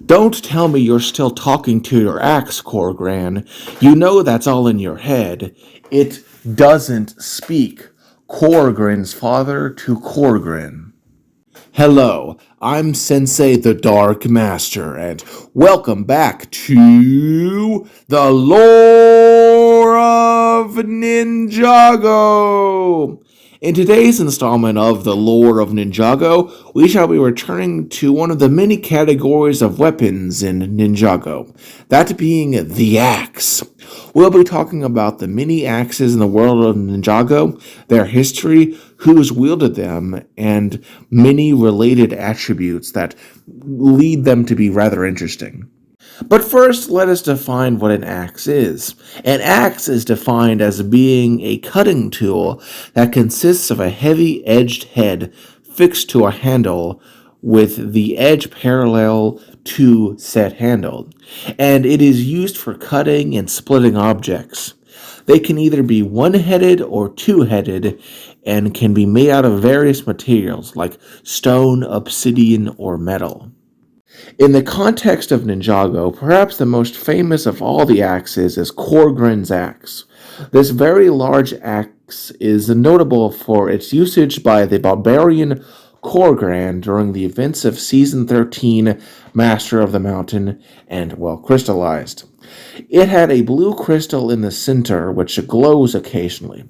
Don't tell me you're still talking to your axe, Corgran. You know that's all in your head. It doesn't speak. Corgran's father to Corgran. Hello, I'm Sensei the Dark Master, and welcome back to the Lore of Ninjago! In today's installment of the Lore of Ninjago, we shall be returning to one of the many categories of weapons in Ninjago, that being the axe. We'll be talking about the many axes in the world of Ninjago, their history, who's wielded them, and many related attributes that lead them to be rather interesting. But first, let us define what an axe is. An axe is defined as being a cutting tool that consists of a heavy edged head fixed to a handle with the edge parallel to said handle, and it is used for cutting and splitting objects. They can either be one-headed or two-headed and can be made out of various materials like stone, obsidian, or metal. In the context of Ninjago, perhaps the most famous of all the axes is Korgren's axe. This very large axe is notable for its usage by the barbarian Korgren during the events of Season 13, Master of the Mountain, and, well, crystallized. It had a blue crystal in the center which glows occasionally.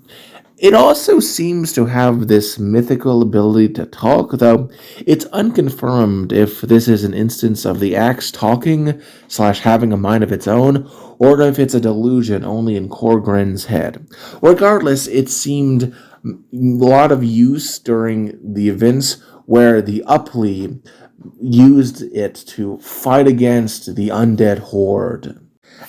It also seems to have this mythical ability to talk, though it's unconfirmed if this is an instance of the axe talking slash having a mind of its own, or if it's a delusion only in Korgren's head. Regardless, it seemed a lot of use during the events where the Upli used it to fight against the undead horde.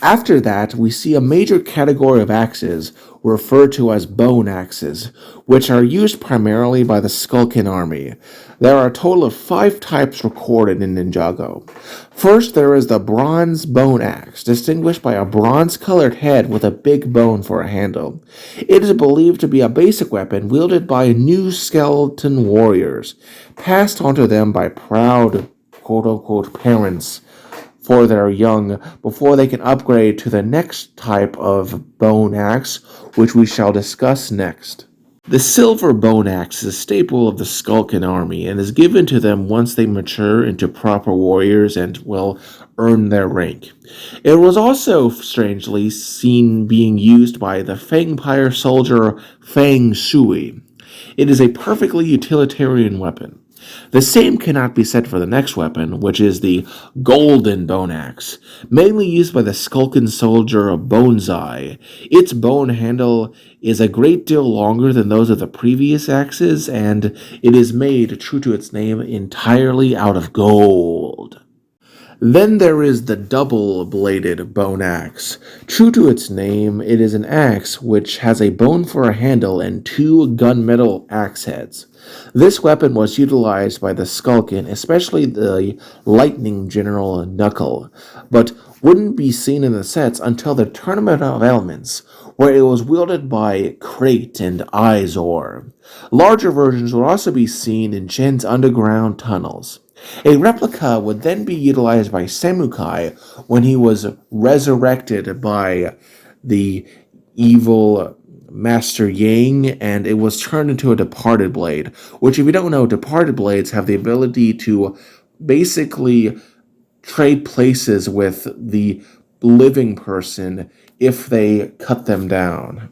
After that, we see a major category of axes referred to as bone axes, which are used primarily by the Skulkin army. There are a total of 5 types recorded in Ninjago. First, there is the bronze bone axe, distinguished by a bronze-colored head with a big bone for a handle. It is believed to be a basic weapon wielded by new skeleton warriors, passed on to them by proud quote-unquote parents for their young before they can upgrade to the next type of bone axe, which we shall discuss next. The silver bone axe is a staple of the Skulkin army and is given to them once they mature into proper warriors and, well, earn their rank. It was also, strangely, seen being used by the Fangpire soldier Fang Shui. It is a perfectly utilitarian weapon. The same cannot be said for the next weapon, which is the golden bone axe, mainly used by the Skulkin soldier of Boneseye. Its bone handle is a great deal longer than those of the previous axes, and it is made, true to its name, entirely out of gold. Then there is the double-bladed bone axe. True to its name, it is an axe which has a bone for a handle and 2 gunmetal axe heads. This weapon was utilized by the Skulkin, especially the Lightning General Knuckle, but wouldn't be seen in the sets until the Tournament of Elements, where it was wielded by Crate and Izor. Larger versions would also be seen in Shen's underground tunnels. A replica would then be utilized by Samukai when he was resurrected by the evil Master Yang, and it was turned into a departed blade, which, if you don't know, departed blades have the ability to basically trade places with the living person if they cut them down.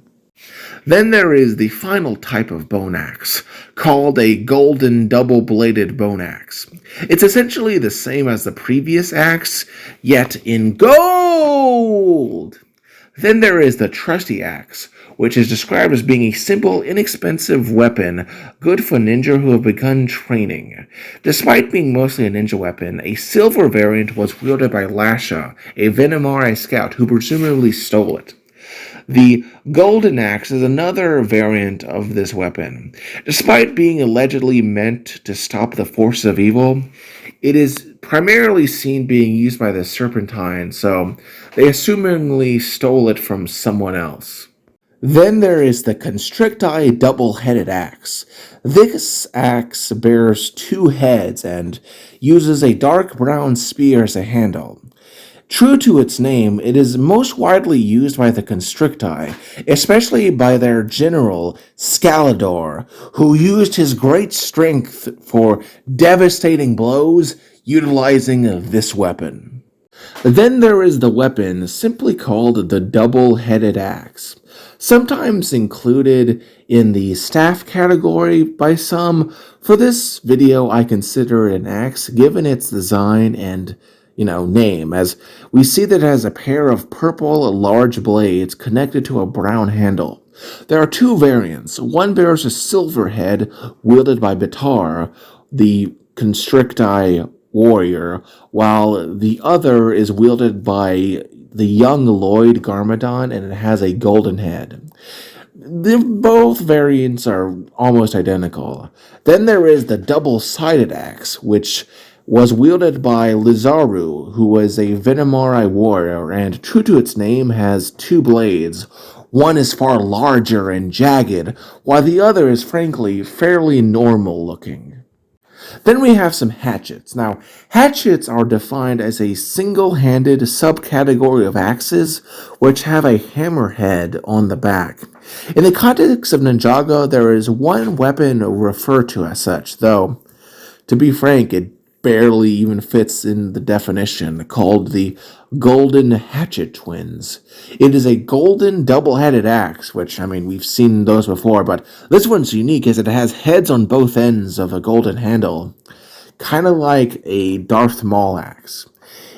Then there is the final type of bone axe, called a golden double-bladed bone axe. It's essentially the same as the previous axe, yet in gold! Then there is the trusty axe, which is described as being a simple, inexpensive weapon, good for ninja who have begun training. Despite being mostly a ninja weapon, a silver variant was wielded by Lasha, a Venomari scout who presumably stole it. The golden axe is another variant of this weapon. Despite being allegedly meant to stop the forces of evil, it is primarily seen being used by the Serpentine, so they assumingly stole it from someone else. Then there is the Constricti double-headed axe. This axe bears two heads and uses a dark brown spear as a handle. True to its name, it is most widely used by the Constricti, especially by their general, Scalador, who used his great strength for devastating blows utilizing this weapon. Then there is the weapon simply called the double-headed axe, sometimes included in the staff category by some. For this video, I consider it an axe given its design and name, as we see that it has a pair of purple large blades connected to a brown handle. There are two variants. One bears a silver head wielded by Bitar, the Constricti warrior, while the other is wielded by the young Lloyd Garmadon, and it has a golden head. Both variants are almost identical. Then there is the double-sided axe, which was wielded by Lizaru, who was a Venomari warrior, and true to its name has two blades. One is far larger and jagged, while the other is frankly fairly normal looking. Then we have some hatchets. Now, hatchets are defined as a single-handed subcategory of axes which have a hammerhead on the back. In the context of Ninjago, there is one weapon referred to as such, though, to be frank, it barely even fits in the definition, called the Golden Hatchet Twins. It is a golden double-headed axe, which, we've seen those before, but this one's unique as it has heads on both ends of a golden handle, kind of like a Darth Maul axe.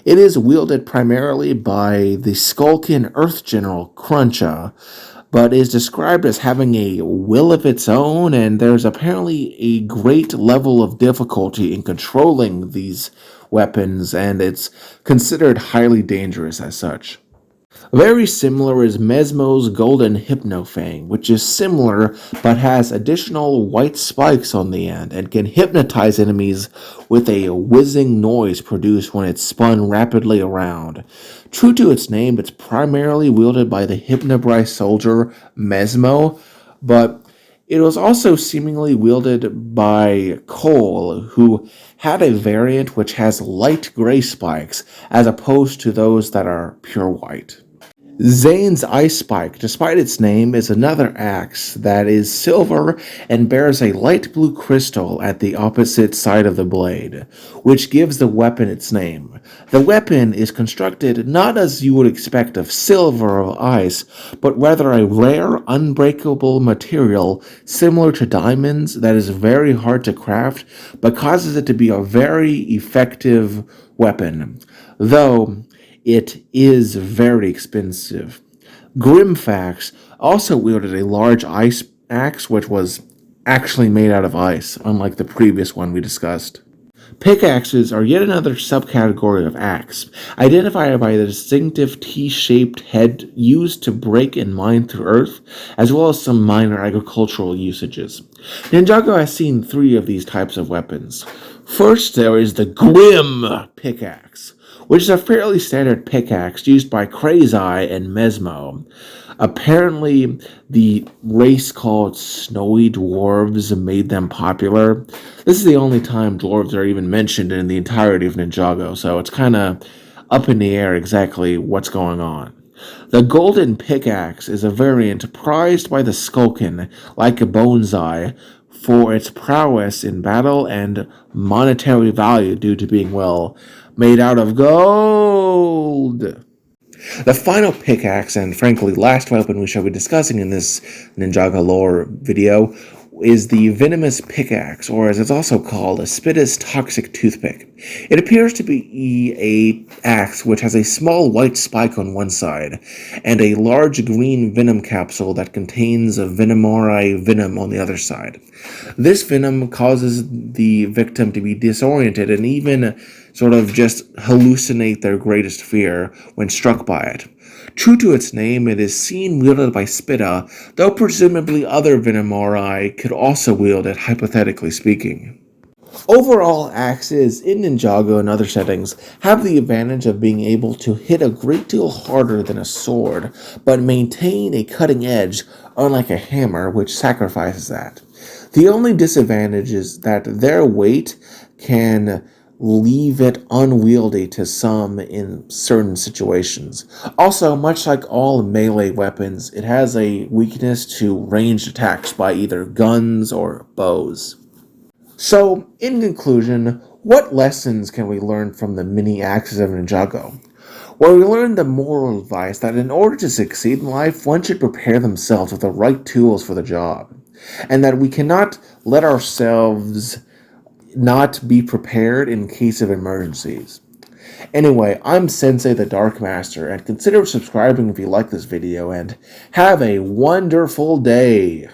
It is wielded primarily by the Skulkin Earth General Cruncha, but is described as having a will of its own, and there's apparently a great level of difficulty in controlling these weapons, and it's considered highly dangerous as such. Very similar is Mesmo's Golden Hypnofang, which is similar but has additional white spikes on the end and can hypnotize enemies with a whizzing noise produced when it's spun rapidly around. True to its name, it's primarily wielded by the Hypnobrai soldier Mesmo, but it was also seemingly wielded by Cole, who had a variant which has light gray spikes as opposed to those that are pure white. Zane's Ice Spike, despite its name, is another axe that is silver and bears a light blue crystal at the opposite side of the blade, which gives the weapon its name. The weapon is constructed not as you would expect of silver or ice, but rather a rare, unbreakable material similar to diamonds that is very hard to craft, but causes it to be a very effective weapon, though it is very expensive. Grimfax also wielded a large ice axe, which was actually made out of ice, unlike the previous one we discussed. Pickaxes are yet another subcategory of axe, identified by the distinctive T-shaped head used to break and mine through earth, as well as some minor agricultural usages. Ninjago has seen three of these types of weapons. First, there is the Grim Pickaxe, which is a fairly standard pickaxe used by Crazy and Mesmo. Apparently, the race called Snowy Dwarves made them popular. This is the only time dwarves are even mentioned in the entirety of Ninjago, so it's kind of up in the air exactly what's going on. The Golden Pickaxe is a variant prized by the Skulkin, like a Bonsai, for its prowess in battle and monetary value due to being, made out of gold. The final pickaxe, and frankly last weapon we shall be discussing in this Ninjago lore video, is the Venomous Pickaxe, or as it's also called, a Spitus Toxic Toothpick. It appears to be a axe which has a small white spike on one side, and a large green venom capsule that contains a Venomori venom on the other side. This venom causes the victim to be disoriented and even sort of just hallucinate their greatest fear when struck by it. True to its name, it is seen wielded by Spitta, though presumably other Venomori could also wield it, hypothetically speaking. Overall, axes in Ninjago and other settings have the advantage of being able to hit a great deal harder than a sword, but maintain a cutting edge, unlike a hammer, which sacrifices that. The only disadvantage is that their weight can leave it unwieldy to some in certain situations. Also, much like all melee weapons, it has a weakness to ranged attacks by either guns or bows. So, in conclusion, what lessons can we learn from the mini axes of Ninjago? Well, we learned the moral advice that in order to succeed in life, one should prepare themselves with the right tools for the job, and that we cannot let ourselves not be prepared in case of emergencies. Anyway, I'm Sensei the Dark Master, and consider subscribing if you like this video, and have a wonderful day!